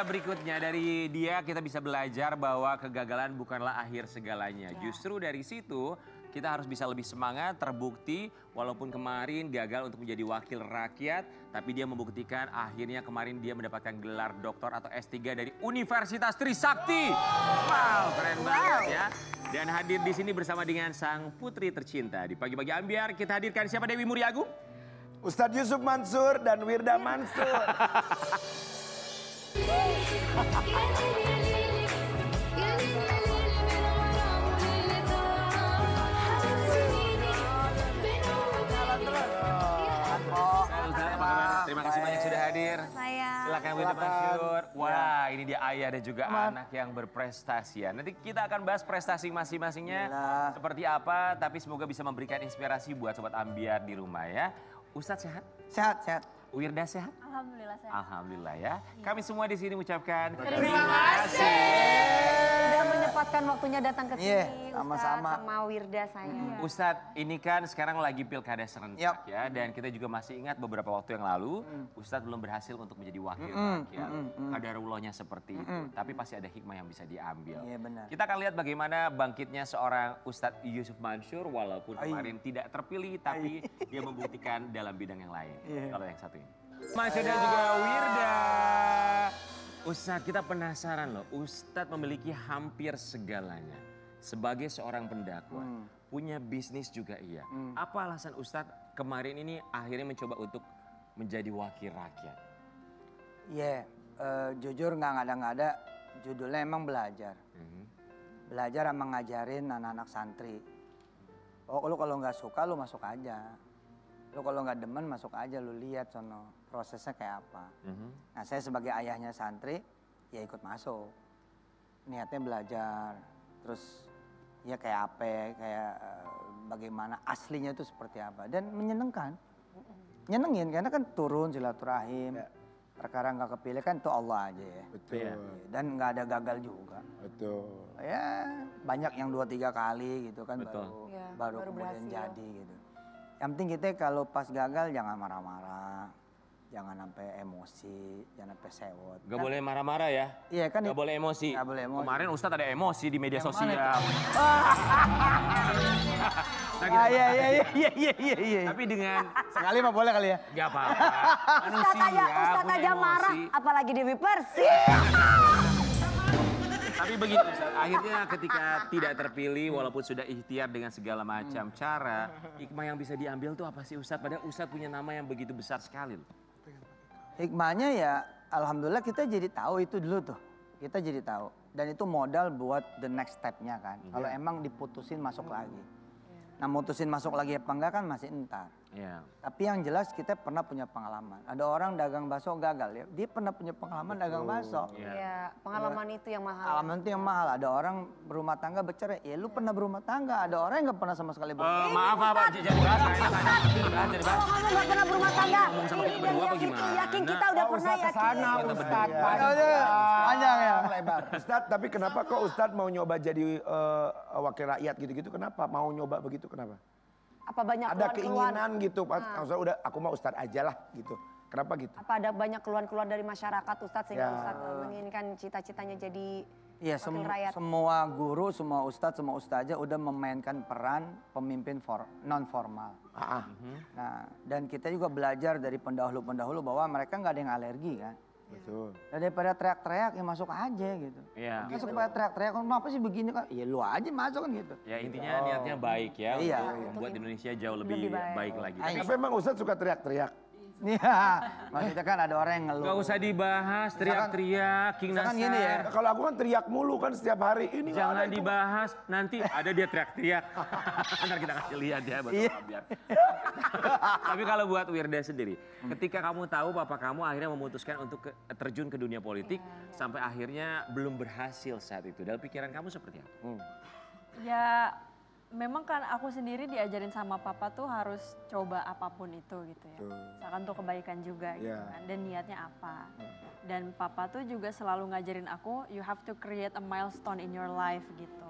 berikutnya dari dia kita bisa belajar bahwa kegagalan bukanlah akhir segalanya. Justru dari situ kita harus bisa lebih semangat, terbukti walaupun kemarin gagal untuk menjadi wakil rakyat. Tapi dia membuktikan akhirnya kemarin dia mendapatkan gelar doktor atau S3 dari Universitas Trisakti. Wow, keren banget ya. Dan hadir di sini bersama dengan sang putri tercinta. Di Pagi-Pagi Ambiar kita hadirkan siapa Dewi Muriagung? Ustadz Yusuf Mansur dan Wirda Mansur. Terima kasih banyak sudah hadir. Silakan Wirda Mansur. Wah, ini dia ayah dan juga anak yang berprestasi ya. Nanti kita akan bahas prestasi masing-masingnya seperti apa, tapi semoga bisa memberikan inspirasi buat sobat Ambiar di rumah ya. Ustadz sehat? Sehat, sehat. Wirda sehat? Alhamdulillah sehat. Alhamdulillah ya. Kami semua di sini mengucapkan Terima kasih. Sudah menyempatkan waktunya datang ke sini, sama-sama. Ustadz sama Wirda saya. Ustadz, ini kan sekarang lagi pilkada serentak ya. Dan kita juga masih ingat beberapa waktu yang lalu, Ustadz belum berhasil untuk menjadi wakil rakyat. Qadarullahnya seperti itu. Tapi pasti ada hikmah yang bisa diambil. Iya benar. Kita akan lihat bagaimana bangkitnya seorang Ustadz Yusuf Mansur. Walaupun kemarin tidak terpilih, tapi dia membuktikan dalam bidang yang lain. Kalau yang satu ini. Mansur dan juga Wirda. Ustadz, kita penasaran loh. Ustadz memiliki hampir segalanya. Sebagai seorang pendakwa, punya bisnis juga iya. Apa alasan Ustadz kemarin ini akhirnya mencoba untuk menjadi wakil rakyat? Jujur nggak ada, judulnya emang belajar. Belajar sama ngajarin anak-anak santri. Oh, lu kalau nggak suka lu masuk aja. Lu kalau nggak demen masuk aja, lu lihat sono prosesnya kayak apa. Nah saya sebagai ayahnya santri ya ikut masuk. Niatnya belajar, terus ya kayak apa, kayak bagaimana aslinya itu seperti apa. Dan menyenangkan, nyenengin karena kan turun silaturahim. Perkara nggak kepilih kan itu Allah aja ya. Betul. Dan nggak ada gagal juga. Betul. Ya banyak yang 2-3 kali gitu kan baru kemudian berhasil. jadi gitu. Yang penting kita kalau pas gagal jangan marah-marah, jangan sampai emosi, jangan sampai sewot. Gak boleh marah-marah ya? Iya kan? Gak boleh emosi. Gak boleh emosi. Kemarin Ustadz ada emosi di media Yang sosial. Iya. Tapi dengan Sekali mah boleh kali ya? gak apa-apa. Ustadz punya aja marah, emosi. apalagi Dewi Persik. Tapi begitu Ustadz, akhirnya ketika tidak terpilih walaupun sudah ikhtiar dengan segala macam cara, hikmah yang bisa diambil tuh apa sih Ustadz? Padahal Ustadz punya nama yang begitu besar sekali loh. Hikmahnya ya alhamdulillah kita jadi tahu itu dulu tuh. Kita jadi tahu. Dan itu modal buat the next step-nya kan. Kalau emang diputusin masuk lagi. Nah mutusin masuk lagi apa enggak kan masih entar. Iya. Tapi yang jelas kita pernah punya pengalaman. Ada orang dagang bakso gagal ya. Dia pernah punya pengalaman dagang bakso. Iya, pengalaman itu yang mahal. Pengalaman itu yang mahal. Ada orang berumah tangga bercerai. Ya lu pernah berumah tangga. Ada orang yang nggak pernah sama sekali berumah tangga. Maaf Pak, jangan dibahas. Kalau kamu nggak pernah berumah tangga, Ngomong sama kita berdua apa gimana? yakin kita udah pernah yakin. Panjang ya. Lebar. Ustadz, tapi kenapa kok Ustadz mau nyoba jadi wakil rakyat gitu-gitu? Kenapa mau nyoba begitu? Kenapa? Apa banyak Ada keluhan-keluhan? keinginan gitu, maksudnya udah aku mau Ustadz aja lah gitu. Kenapa gitu? Apa ada banyak keluhan-keluhan dari masyarakat Ustadz sehingga Ustadz menginginkan cita-citanya jadi Iya, wakil rakyat? semua guru, semua ustadz, semua ustazah udah memainkan peran pemimpin non formal. Nah, dan kita juga belajar dari pendahulu-pendahulu bahwa mereka nggak ada yang alergi kan. Betul. Nah, daripada teriak-teriak ya masuk aja gitu. Iya. Masuk pada teriak-teriak, kenapa sih begini kan? Ya lu aja masuk kan gitu. Ya intinya niatnya baik ya. Iya. Untuk membuat Indonesia jauh lebih baik lagi. Tapi Tapi emang Ustadz suka teriak-teriak? Iya, maksudnya kan ada orang yang ngeluh. gak usah dibahas, teriak-teriak, King misalkan Nasar. gini ya. Nah, kalau aku kan teriak mulu kan setiap hari. Ini nggak Jangan ada itu. dibahas, nanti ada dia teriak-teriak. Ntar kita kasih lihat ya buat biar. Tapi kalau buat Wirda sendiri, ketika kamu tahu papa kamu akhirnya memutuskan untuk terjun ke dunia politik, sampai akhirnya belum berhasil saat itu. Dalam pikiran kamu seperti apa? Ya memang kan aku sendiri diajarin sama papa tuh harus coba apapun itu gitu ya. Misalkan untuk kebaikan juga gitu kan. Dan niatnya apa. Dan papa tuh juga selalu ngajarin aku, you have to create a milestone in your life gitu.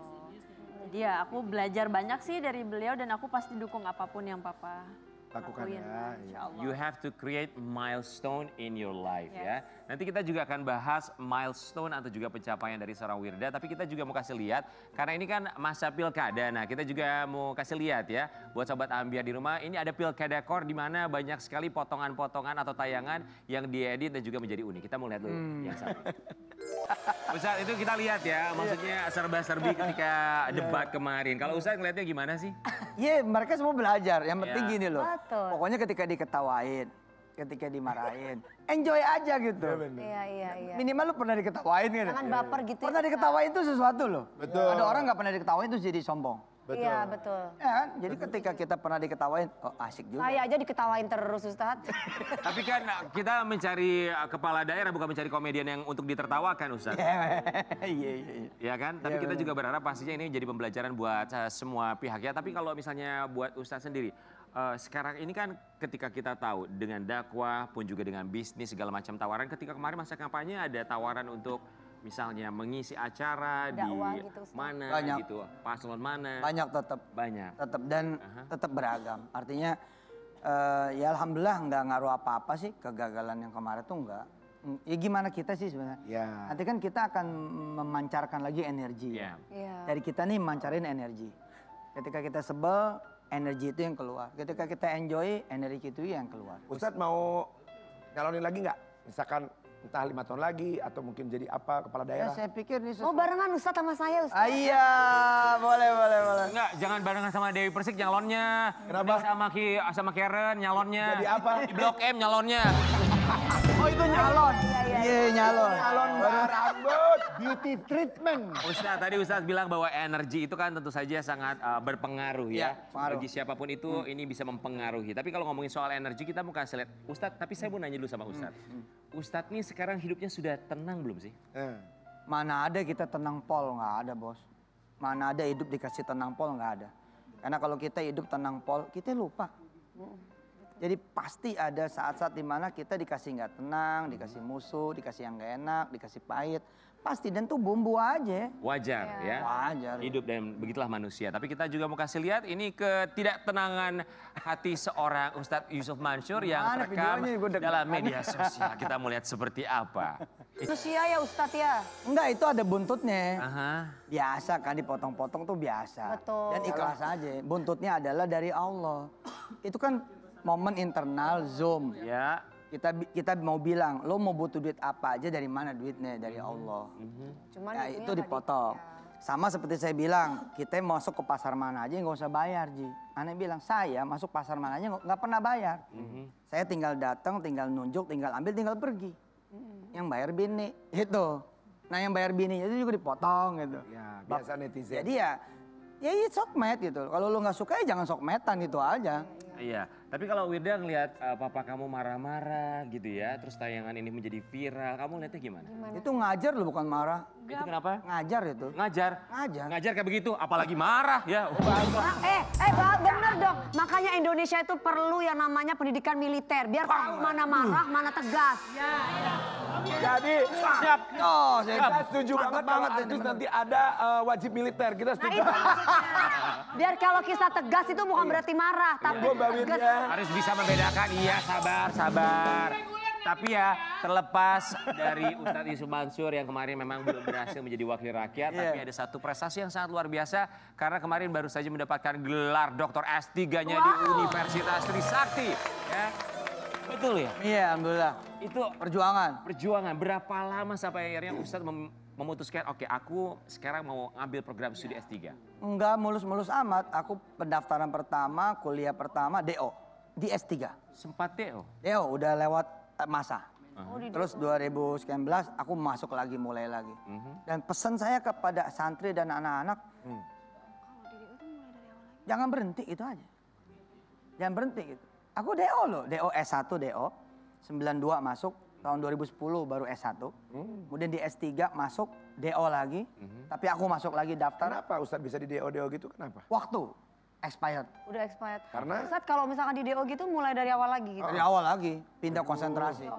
Jadi ya aku belajar banyak sih dari beliau dan aku pasti dukung apapun yang papa lakukan lakuin, ya. insya Allah. You have to create milestone in your life ya. Nanti kita juga akan bahas milestone atau juga pencapaian dari seorang Wirda. Tapi kita juga mau kasih lihat, karena ini kan masa pilkada. Nah kita juga mau kasih lihat ya, buat sobat Ambiar di rumah. Ini ada pilkada core di mana banyak sekali potongan-potongan atau tayangan yang diedit dan juga menjadi unik. Kita mau lihat dulu yang satu. Ustadz itu kita lihat ya, maksudnya serba-serbi ketika debat kemarin. Kalau Ustadz ngeliatnya gimana sih? Iya, mereka semua belajar. Yang penting Ya. gini loh. Betul. Pokoknya ketika diketawain, ketika dimarahin, enjoy aja gitu. Iya. Minimal lu pernah diketawain kan? Jangan baper gitu. Pernah diketawain itu sesuatu loh. Betul. Ada orang nggak pernah diketawain itu jadi sombong. Iya, betul. Ya kan? Jadi ketika kita pernah diketawain, oh asik juga. Saya aja diketawain terus, Ustadz. Tapi kan kita mencari kepala daerah bukan mencari komedian yang untuk ditertawakan Ustadz. Iya. Ya kan? Tapi kita juga berharap pastinya ini jadi pembelajaran buat semua pihak ya. Tapi kalau misalnya buat Ustadz sendiri, sekarang ini kan ketika kita tahu dengan dakwah pun juga dengan bisnis segala macam tawaran. Ketika kemarin masa kampanye ada tawaran untuk misalnya mengisi acara Dakwah di gitu, Ustaz. mana Banyak. gitu, paslon mana. Banyak tetap. Banyak. Dan tetap beragam. Artinya ya alhamdulillah nggak ngaruh apa-apa sih kegagalan yang kemarin tuh nggak. Ya gimana kita sih sebenarnya? Ya. Nanti kan kita akan memancarkan lagi energi. Iya. Iya. Dari kita nih mancarin energi. Ketika kita sebel, energi itu yang keluar. Ketika kita enjoy, energi itu yang keluar. Ustadz mau nyalonin lagi nggak? Misalkan entah 5 tahun lagi atau mungkin jadi apa kepala Ya daerah? saya pikir ini Oh barengan Ustadz sama saya, Ustadz. Iya, boleh. Enggak, jangan barengan sama Dewi Persik nyalonnya. Kenapa? Mending sama Karen nyalonnya. Jadi apa? Di Blok M nyalonnya. Oh itu nyalon. Iya, nyalon. Nyalon rambut, beauty treatment. Tadi Ustadz bilang bahwa energi itu kan tentu saja sangat berpengaruh ya. Iya, pengaruh. Bagi siapapun itu ini bisa mempengaruhi. Tapi kalau ngomongin soal energi kita mau kasih lihat. Ustadz, tapi saya mau nanya dulu sama Ustadz. Ustadz nih sekarang hidupnya sudah tenang belum sih? Mana ada kita tenang pol, nggak ada bos. Mana ada hidup dikasih tenang pol, nggak ada. Karena kalau kita hidup tenang pol, kita lupa. Jadi pasti ada saat-saat dimana kita dikasih nggak tenang, dikasih musuh, dikasih yang nggak enak, dikasih pahit. Pasti dan tuh bumbu aja. Wajar ya. Wajar. Hidup dan begitulah manusia. Tapi kita juga mau kasih lihat ini ketidaktenangan hati seorang Ustadz Yusuf Mansur yang Mana terekam videonya? Gua deg-degan. dalam media sosial. Kita mau lihat seperti apa. Manusia ya Ustadz ya. Enggak, itu ada buntutnya. Aha. Biasa kan dipotong-potong tuh biasa. Betul. Dan ikhlas aja. Buntutnya adalah dari Allah. Itu kan momen internal Zoom. Ya. Kita mau bilang, lo mau butuh duit apa aja dari mana duitnya? Dari Allah. Cuman Ya, itunya itu tadi, dipotong. ya. Sama seperti saya bilang, kita masuk ke pasar mana aja nggak usah bayar, Ji. Aneh bilang, saya masuk pasar mana aja nggak pernah bayar. Saya tinggal datang, tinggal nunjuk, tinggal ambil, tinggal pergi. Yang bayar bini, itu. Nah yang bayar bininya itu juga dipotong gitu. Ya, biasa netizen. Jadi ya sokmed gitu. Kalau lu nggak suka ya jangan sokmetan gitu aja. Iya, tapi kalau Wirda ngelihat papa kamu marah-marah gitu ya, terus tayangan ini menjadi viral, kamu lihatnya gimana? Itu ngajar lu bukan marah. Itu kenapa? Ngajar itu. Ngajar. Ngajar. Ngajar kayak begitu, apalagi marah ya. Bener dong. Makanya Indonesia itu perlu yang namanya pendidikan militer. Biar tahu mana marah, mana tegas. Jadi Siap. Oh, kita setuju mantap banget kalau ini, artis bener. nanti ada wajib militer. Kita Nah setuju. itu. Biar kalau kita tegas itu bukan berarti marah. Tapi Gue Mbak tegas. Wirda. Harus bisa membedakan, iya sabar. Tapi ya terlepas dari Ustadz Yusuf Mansur yang kemarin memang belum berhasil menjadi wakil rakyat. Tapi ada satu prestasi yang sangat luar biasa. Karena kemarin baru saja mendapatkan gelar Dr. S3-nya di Universitas Trisakti. Ya. Betul ya? Iya, alhamdulillah. Itu Perjuangan. berapa lama sampai akhirnya Ustadz memutuskan, oke aku sekarang mau ngambil program studi S3? Enggak mulus-mulus amat. Aku pendaftaran pertama, kuliah pertama DO di S3. Sempat DO? DO udah lewat masa. Oh, Terus 2019 aku masuk lagi, mulai lagi. Dan pesan saya kepada santri dan anak-anak, jangan berhenti itu aja. Jangan berhenti gitu. Aku DO loh, DO S1 DO. 92 masuk, tahun 2010 baru S1. Kemudian di S3 masuk DO lagi. Tapi aku masuk lagi daftar. Kenapa Ustadz bisa di DO gitu? Kenapa? Waktu expired. Udah expired. Karena? Ustadz kalau misalkan di DO gitu mulai dari awal lagi gitu. Dari awal lagi, pindah konsentrasi.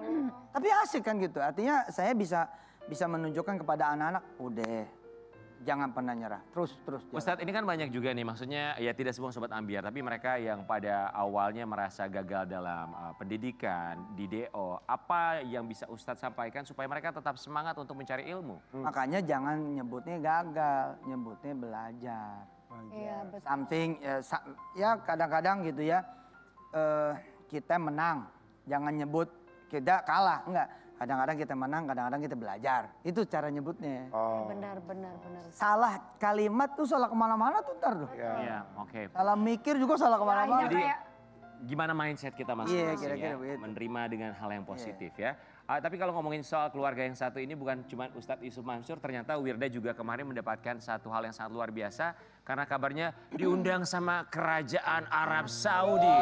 Tapi asik kan gitu. Artinya saya bisa menunjukkan kepada anak-anak, udah jangan pernah nyerah. Terus jalan. Ustadz, ini kan banyak juga nih, maksudnya ya tidak semua sobat ambiar, tapi mereka yang pada awalnya merasa gagal dalam pendidikan, di DO, apa yang bisa Ustadz sampaikan supaya mereka tetap semangat untuk mencari ilmu? Makanya jangan nyebutnya gagal, nyebutnya belajar. Iya, betul. Something, ya kadang-kadang gitu ya, kita menang, jangan nyebut kita kalah, enggak. Kadang-kadang kita menang, kadang-kadang kita belajar. Itu cara nyebutnya. Benar. Salah kalimat tuh salah kemana-mana tuh ntar tuh. Iya, oke. Salah mikir juga salah kemana-mana. Jadi gimana mindset kita masing-masing kira-kira ya, begitu. menerima dengan hal yang positif ya. Tapi kalau ngomongin soal keluarga yang satu ini bukan cuma Ustadz Yusuf Mansur, ternyata Wirda juga kemarin mendapatkan satu hal yang sangat luar biasa karena kabarnya diundang sama Kerajaan Arab Saudi.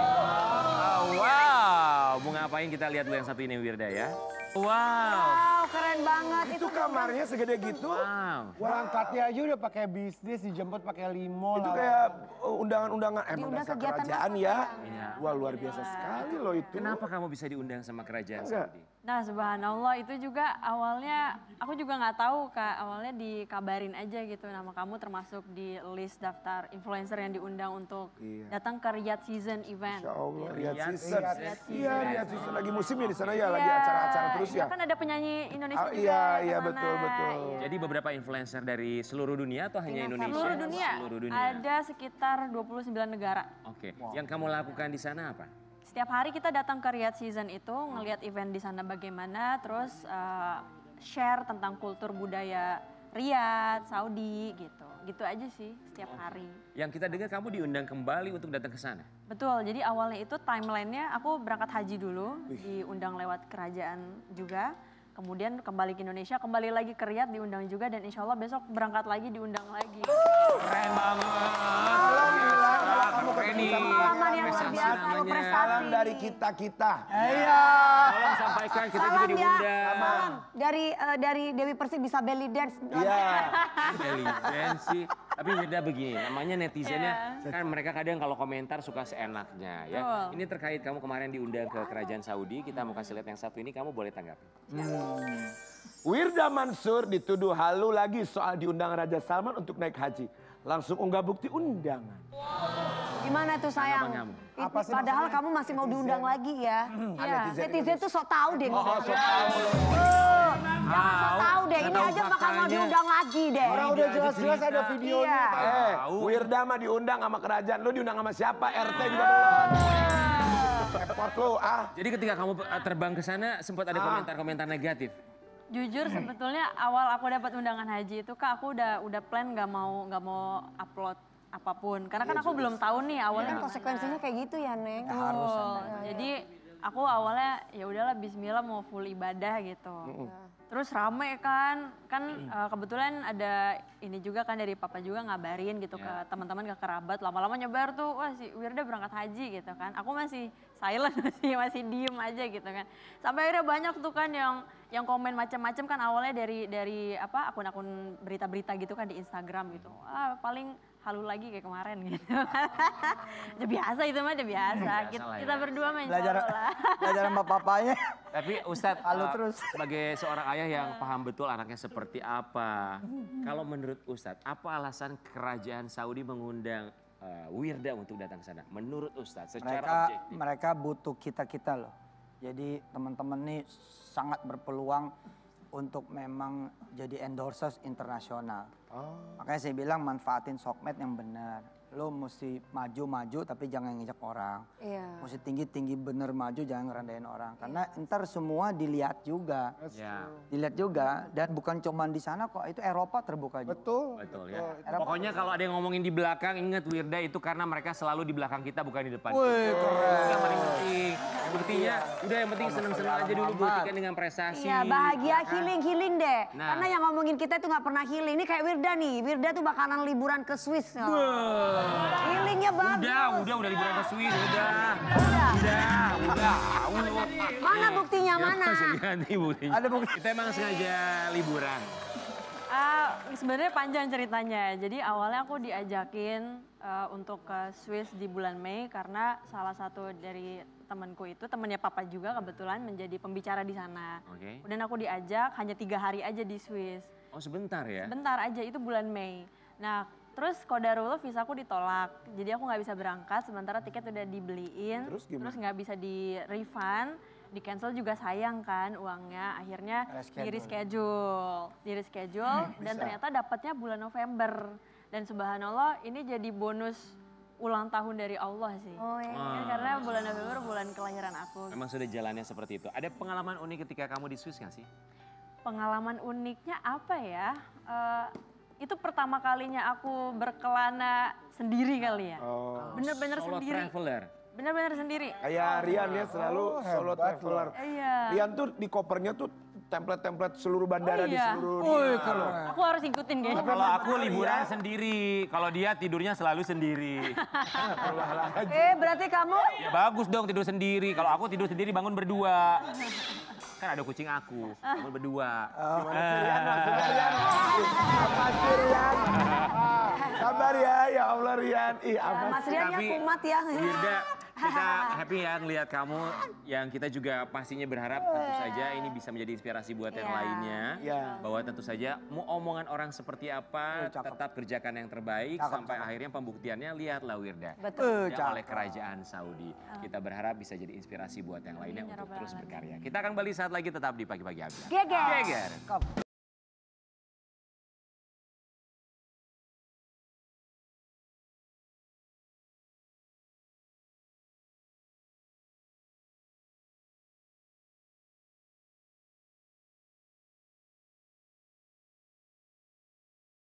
Wow, mau ngapain kita lihat dulu yang satu ini Wirda ya. Wow, keren banget. Itu kamarnya segede gitu. Wow. Berangkatnya aja udah pakai bisnis, dijemput pakai limo. Itu kayak undangan-undangan emang Diundang dasar kegiatan kerajaan apa, ya. Iya. Wah luar biasa sekali loh itu. Kenapa kamu bisa diundang sama Kerajaan Enggak. Saudi? Nah subhanallah itu juga awalnya aku juga nggak tahu Kak, awalnya dikabarin aja gitu nama kamu termasuk di list daftar influencer yang diundang untuk datang ke Riyadh Season event. Insya Allah, Riyadh Riyadh Season. Season. Iya, Riyadh Season lagi musim ya di sana ya, lagi Iya, acara-acara terus ya. Kan ada penyanyi Indonesia juga. Iya, ke iya sana. betul. Iya. Jadi beberapa influencer dari seluruh dunia atau hanya Indonesia? Seluruh dunia. Seluruh dunia. Ada sekitar 29 negara. Oke, yang kamu lakukan di sana apa? Setiap hari kita datang ke Riyadh Season itu ngelihat event di sana bagaimana, terus share tentang kultur budaya Riyadh, Saudi gitu. Gitu aja sih setiap hari. Yang kita dengar kamu diundang kembali untuk datang ke sana. Betul, jadi awalnya itu timelinenya aku berangkat haji dulu, diundang lewat kerajaan juga. Kemudian kembali ke Indonesia, kembali lagi ke Riyadh diundang juga dan insya Allah besok berangkat lagi diundang lagi. Keren banget. Keren nih. Pengalaman yang luar Prestasi biasa, namanya. prestasi. Salam dari kita-kita. Iya. Tolong sampaikan kita juga Salam ya, diundang. salam dari Dewi Persik bisa belly dance. Iya. Intelijen sih. Tapi beda begini, namanya netizennya kan mereka kadang kalau komentar suka seenaknya ya. Betul. Ini terkait kamu kemarin diundang ke Kerajaan Saudi, kita mau kasih lihat yang satu ini, kamu boleh tanggapi. Wirda Mansur dituduh halu lagi soal diundang Raja Salman untuk naik haji. Langsung unggah bukti undangan. Gimana tuh sayang? Tanggapan kamu? Apa sih Padahal maksudnya? kamu masih mau diundang lagi ya. Iya, netizen netizen tuh sok tahu deh. Oh, sok tahu loh. Jangan sok tahu deh, ini tahu aja bakal mau faktanya. diundang lagi deh. Orang udah jelas-jelas ada videonya. Iya. Wirda mah diundang sama kerajaan. Lu diundang sama siapa? RT juga belum. Repot lu ah. Jadi ketika kamu terbang ke sana sempat ada komentar-komentar negatif. Jujur sebetulnya awal aku dapat undangan haji itu Kak aku udah plan nggak mau upload apapun karena kan aku belum tahu nih awalnya Kan konsekuensinya kayak gitu ya, Neng. Betul. Jadi aku awalnya ya udahlah Bismillah mau full ibadah gitu. Terus rame kan kebetulan ada ini juga kan dari papa juga ngabarin gitu ke teman-teman ke kerabat lama-lama nyebar tuh wah si Wirda berangkat haji gitu kan. Aku masih silent masih diem aja gitu kan. Sampai akhirnya banyak tuh kan yang komen macam-macam kan awalnya dari apa akun-akun berita-berita gitu kan di Instagram gitu. Ah paling halu lagi kayak kemarin gitu. Udah biasa itu mah udah biasa. lah Kita ya. berdua main Belajar belajar sama papanya. Tapi Ustadz Halu terus. sebagai seorang ayah yang paham betul anaknya seperti apa. Kalau menurut Ustadz, apa alasan kerajaan Saudi mengundang Wirda untuk datang ke sana? Menurut Ustadz secara objektif. Mereka butuh kita-kita loh. Jadi teman-teman nih sangat berpeluang untuk memang jadi endorsers internasional. Makanya saya bilang manfaatin sokmed yang benar. Lo mesti maju-maju tapi jangan ngejek orang. Iya. Mesti tinggi-tinggi bener maju jangan ngerendahin orang. Karena ntar semua dilihat juga. Ya, Dilihat juga dan bukan cuma di sana kok, itu Eropa terbuka juga. betul ya. Pokoknya kalau ada yang ngomongin di belakang, ingat Wirda itu karena mereka selalu di belakang kita bukan di depan. Wih, keren. Itu yang paling penting. Buktinya, udah yang penting seneng-seneng aja dulu buktikan dengan prestasi. Iya bahagia healing deh. Nah. Karena yang ngomongin kita itu nggak pernah healing. Ini kayak Wirda nih. Wirda tuh bakalan liburan ke Swiss. Healingnya bagus. Udah liburan ke Swiss, udah. Mana buktinya Ya, mana? masih lihat nih buktinya. Ada bukti. Kita emang sengaja liburan. Sebenarnya panjang ceritanya. Jadi awalnya aku diajakin untuk ke Swiss di bulan Mei karena salah satu dari temanku itu, temannya papa juga kebetulan menjadi pembicara di sana. Oke. Kemudian aku diajak hanya 3 hari aja di Swiss. Oh sebentar ya? Bentar aja, itu bulan Mei. Nah terus kodarullah visaku ditolak. Jadi aku nggak bisa berangkat sementara tiket udah dibeliin. Terus gimana? Terus nggak bisa di refund. Di cancel juga sayang kan uangnya. Akhirnya di reschedule. Dan ternyata dapatnya bulan November. Dan subhanallah ini jadi bonus ulang tahun dari Allah sih. Oh iya. Ya, karena bulan November bulan kelahiran aku. Memang sudah jalannya seperti itu. Ada pengalaman unik ketika kamu di Swiss nggak sih? Pengalaman uniknya apa ya? Itu pertama kalinya aku berkelana sendiri kali ya. Bener-bener Solo sendiri. traveler. Bener-bener sendiri. Kayak Rian ya selalu solo traveler. Iya. Rian tuh di kopernya tuh template-template seluruh bandara di iya. seluruh Aku harus ikutin kayaknya. Kalau aku liburan sendiri, kalau dia tidurnya selalu sendiri. Berarti kamu Ya bagus dong tidur sendiri. Kalau aku tidur sendiri bangun berdua. Kan ada kucing aku, bangun berdua. Makasih Rian. Sabar ya Allah Rian. Ih, apa Mas Rian ya Tapi, kumat ya. Wirda, kita happy ya ngelihat kamu, yang kita juga pastinya berharap tentu saja ini bisa menjadi inspirasi buat yang Iya. lainnya. Iya. Bahwa tentu saja mau omongan orang seperti apa, tetap kerjakan yang terbaik sampai akhirnya pembuktiannya lihatlah Wirda. Betul. Ya, oleh kerajaan Saudi. Kita berharap bisa jadi inspirasi buat yang lainnya untuk terus berkarya. Kita akan balik saat lagi tetap di Pagi-Pagi Abdul. Geger. Geger.